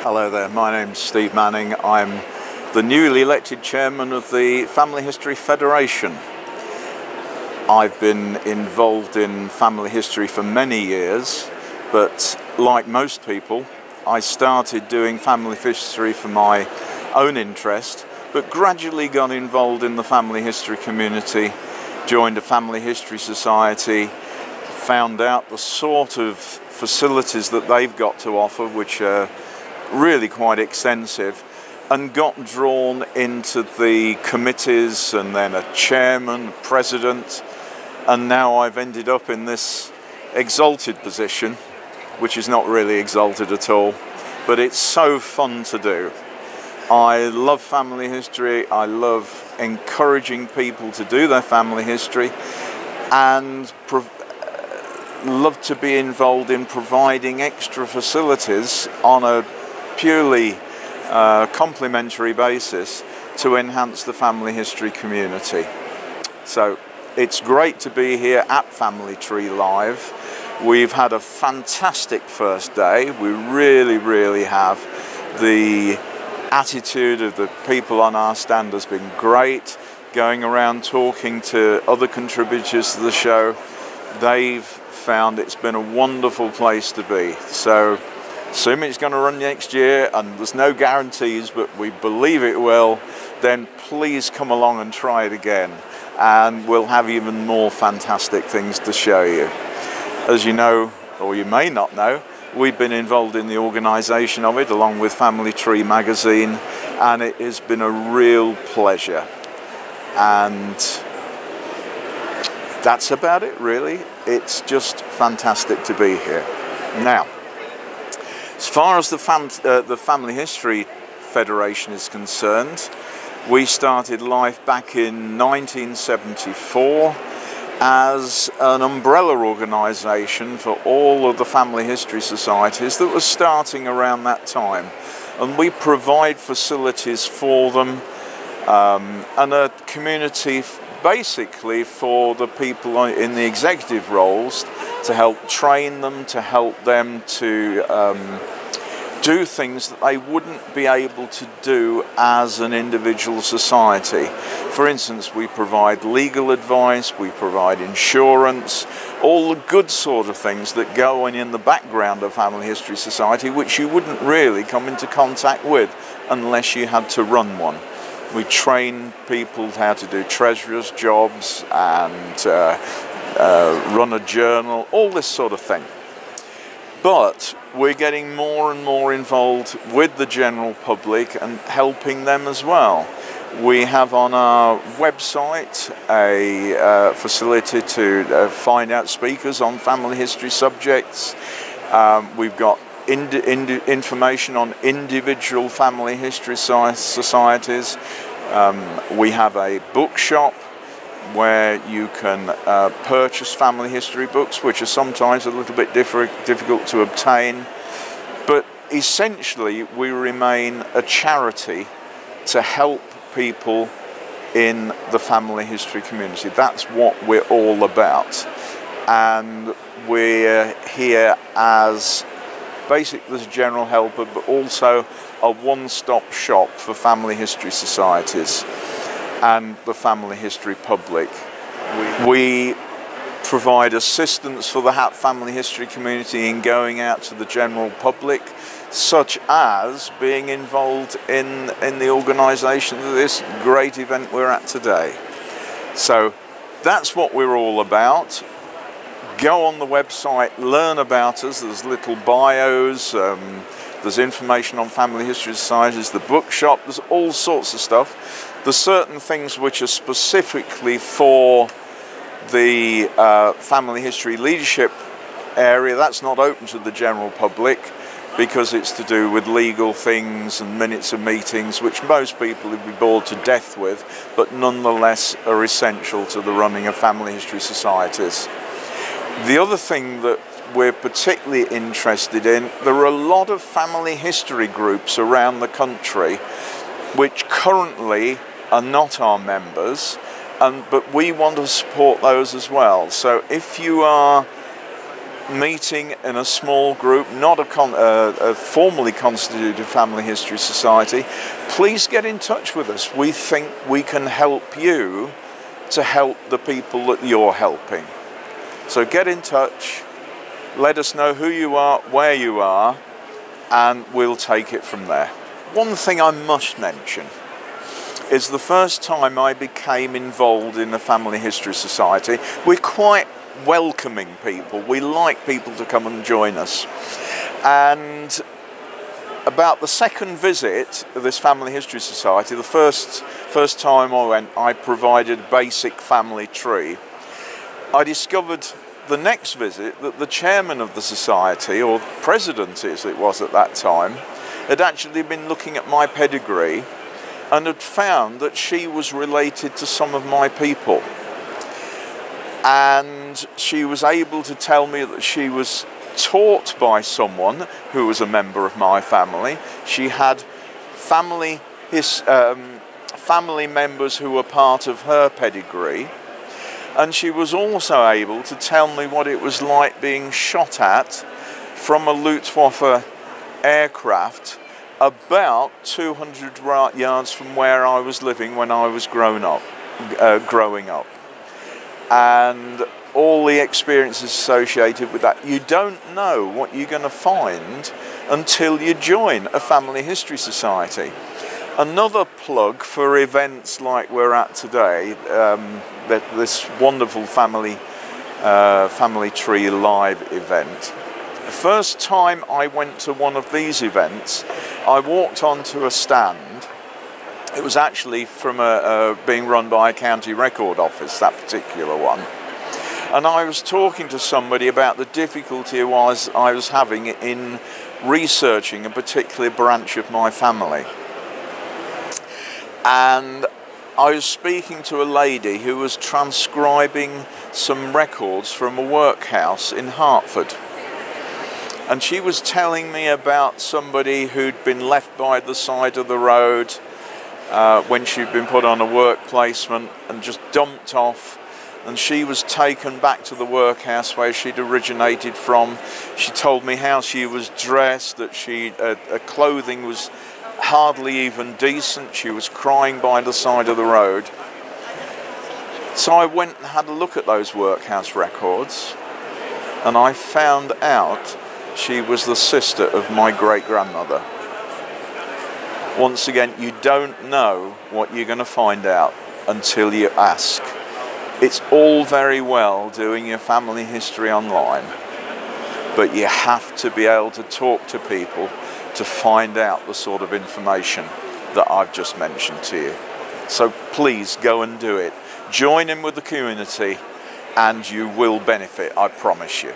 Hello there, my name's Steve Manning. I'm the newly elected chairman of the Family History Federation. I've been involved in family history for many years, but like most people, I started doing family history for my own interest, but gradually got involved in the family history community, joined a family history society, found out the sort of facilities that they've got to offer, which are really quite extensive, and got drawn into the committees and then a chairman, president, and now I've ended up in this exalted position, which is not really exalted at all, but it's so fun to do. I love family history, I love encouraging people to do their family history, and love to be involved in providing extra facilities on a purely complementary basis to enhance the family history community. So it's great to be here at Family Tree Live. We've had a fantastic first day. We really have. The attitude of the people on our stand has been great. Going around talking to other contributors to the show, they've found it's been a wonderful place to be. So assuming it's going to run next year, and there's no guarantees, but we believe it will, then please come along and try it again, and we'll have even more fantastic things to show you. As you know, or you may not know, we've been involved in the organisation of it along with Family Tree magazine, and it has been a real pleasure. And that's about it, really. It's just fantastic to be here. Now, as far as the Family History Federation is concerned, we started life back in 1974 as an umbrella organisation for all of the family history societies that was starting around that time. And we provide facilities for them and a community basically for the people in the executive roles to help train them, to help them to do things that they wouldn't be able to do as an individual society. For instance, we provide legal advice, we provide insurance, all the good sort of things that go on in the background of Family History Society, which you wouldn't really come into contact with unless you had to run one. We train people how to do treasurer's jobs and run a journal, all this sort of thing. But we're getting more and more involved with the general public and helping them as well. We have on our website a facility to find out speakers on family history subjects. We've got information on individual family history societies. We have a bookshop where you can purchase family history books, which are sometimes a little bit difficult to obtain. But essentially, we remain a charity to help people in the family history community. That's what we're all about. And we're here as basically as a general helper, but also a one-stop shop for family history societies and the family history public. We provide assistance for the family history community in going out to the general public, such as being involved in the organisation of this great event we're at today. So that's what we're all about. Go on the website, learn about us. There's little bios, there's information on family history societies, the bookshop, there's all sorts of stuff. There's certain things which are specifically for the family history leadership area. That's not open to the general public because it's to do with legal things and minutes of meetings, which most people would be bored to death with, but nonetheless are essential to the running of family history societies. The other thing that we're particularly interested in, there are a lot of family history groups around the country which currently are not our members, but we want to support those as well. So if you are meeting in a small group, not a formally constituted family history society, please get in touch with us. We think we can help you to help the people that you're helping. So get in touch, let us know who you are, where you are, and we'll take it from there. One thing I must mention is the first time I became involved in the Family History Society. We're quite welcoming people. We like people to come and join us. And about the second visit of this Family History Society, the first time I went, I provided a basic family tree. I discovered the next visit that the chairman of the society, or president as it was at that time, had actually been looking at my pedigree and had found that she was related to some of my people. And she was able to tell me that she was taught by someone who was a member of my family. She had family members who were part of her pedigree. And she was also able to tell me what it was like being shot at from a Luftwaffe aircraft about 200 yards from where I was living when I was growing up. And all the experiences associated with that. You don't know what you're going to find until you join a family history society. Another plug for events like we're at today, this wonderful family tree live event. The first time I went to one of these events, I walked onto a stand. It was actually from being run by a county record office, that particular one. And I was talking to somebody about the difficulty I was having in researching a particular branch of my family. And I was speaking to a lady who was transcribing some records from a workhouse in Hertford. And she was telling me about somebody who'd been left by the side of the road when she'd been put on a work placement and just dumped off. And she was taken back to the workhouse where she'd originated from. She told me how she was dressed, that her clothing was hardly even decent. She was crying by the side of the road. So I went and had a look at those workhouse records, and I found out she was the sister of my great-grandmother. Once again, you don't know what you're going to find out until you ask. It's all very well doing your family history online, but you have to be able to talk to people to find out the sort of information that I've just mentioned to you. So please go and do it. Join in with the community and you will benefit, I promise you.